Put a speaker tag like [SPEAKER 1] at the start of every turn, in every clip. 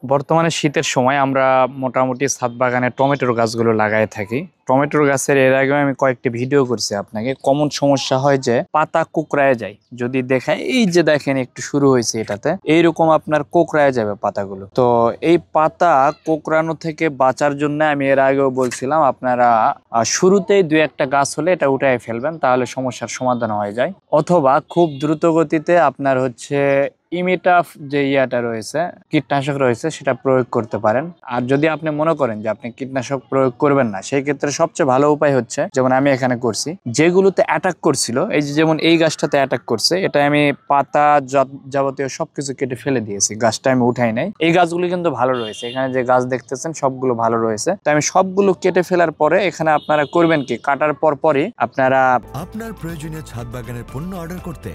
[SPEAKER 1] বর্তমানে শীতের সময় আমরা মোটামুটি ছাদ বাগানে টমেটোর গাছগুলো লাগাই থাকি। টমেটোর গাছের এর আগেও আমি কয়েকটি ভিডিও করছি আপনাকে। কমন সমস্যা হয় যে পাতা কুকড়ায় যায়। যদি দেখায় এই যে দেখেন একটু শুরু হয়েছে এটাতে, এইরকম আপনার কোকড়ায় যাবে পাতাগুলো। তো এই পাতা কোকড়ানো থেকে বাঁচার জন্য আমি এর আগেও বলছিলাম আপনারা শুরুতেই দুই একটা গাছ হলে এটা উঠায় ফেলবেন, তাহলে সমস্যার সমাধান হয়ে যায়। অথবা খুব দ্রুত গতিতে আপনার হচ্ছে ইমিটাফ যে ইয়াটা রয়েছে, কীটনাশক রয়েছে, সেটা প্রয়োগ করতে পারেন। আর যদি আপনি মনে করেন যে আপনি কীটনাশক প্রয়োগ করবেন না, সেই ক্ষেত্রে সবচেয়ে ভালো উপায় হচ্ছে, যেমন আমি এখানে করছি, যেগুলোতে অ্যাটাক করছিল, এই যে যেমন এই গাছটাতে অ্যাটাক করছে, এটা আমি পাতা যাবতীয় সবকিছু কেটে ফেলে দিয়েছি, গাছটা আমি উঠাই নাই। এই গাছগুলো কিন্তু ভালো রয়েছে, এখানে যে গাছ দেখতেছেন সবগুলো ভালো রয়েছে। তো আমি সবগুলো কেটে ফেলার পরে এখানে আপনারা করবেন কি, কাটার পরই আপনারা
[SPEAKER 2] আপনার প্রয়োজনীয় ছাদ বাগানের পণ্য অর্ডার করতে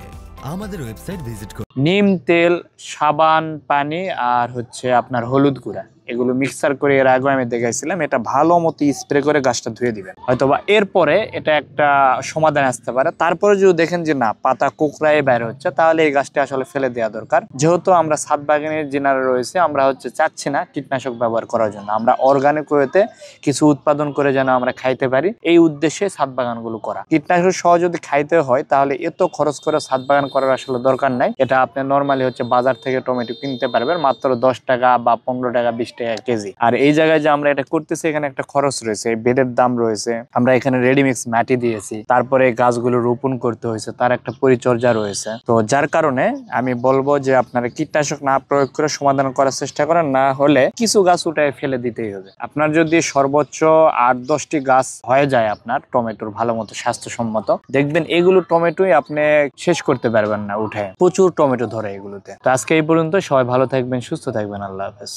[SPEAKER 2] আমাদের ওয়েবসাইট ভিজিট করুন।
[SPEAKER 1] নিম তেল, সাবান, পানি আর হচ্ছে আপনার হলুদ গুঁড়া, এগুলো মিক্সার করে এর আগে আমি দেখাইছিলাম। এটা ভালো মতো স্প্রে করে গাছটা ধুয়ে দিবেন। হয়তোবা এরপরে এটা একটা সমাধান আসতে পারে। তারপরে যদি দেখেন যে না, পাতা কোকড়ায় বের হচ্ছে, তাহলে এই গাছটা আসলে ফেলে দেওয়া দরকার। যেহেতু আমরা ছাদ বাগানের জেনারে রয়েছে, আমরা হচ্ছে চাচ্ছি না কীটনাশক ব্যবহার করার জন্য, আমরা অর্গানিক ওয়েতে কিছু উৎপাদন করে যেন আমরা খাইতে পারি, এই উদ্দেশ্যে ছাদ বাগানগুলো করা। কীটনাশক সহ যদি খাইতে হয় তাহলে এত খরচ করে ছাদ বাগান করার আসলে দরকার নাই। এটা আপনি নর্মালি হচ্ছে বাজার থেকে টমেটো কিনতে পারবেন মাত্র 10 টাকা বা 15 টাকা 20 টাকা কেজি। আর এই জায়গায় যে আমরা এটা করতেছি, এখানে একটা খরচ রয়েছে, বেডের দাম রয়েছে, আমরা এখানে রেডিমিক্স মাটি দিয়েছি, তারপরে গাছগুলো রোপণ করতে হয়েছে, তার একটা পরিচর্যা রয়েছে। তো যার কারণে আমি বলবো যে আপনারা কীটনাশক না প্রয়োগ করে সমাধান করার চেষ্টা করেন, না হলে কিছু গাছ উঠায় ফেলে দিতেই হবে। আপনার যদি সর্বোচ্চ 8-10টি গাছ হয়ে যায় আপনার টমেটোর ভালো মতো স্বাস্থ্যসম্মত, দেখবেন এগুলো টমেটোই আপনি শেষ করতে পারবেন না উঠে, প্রচুর টমেটো ধরে এগুলোতে। তো আজকে এই পর্যন্ত, সবাই ভালো থাকবেন, সুস্থ থাকবেন, আল্লাহ হাফেজ।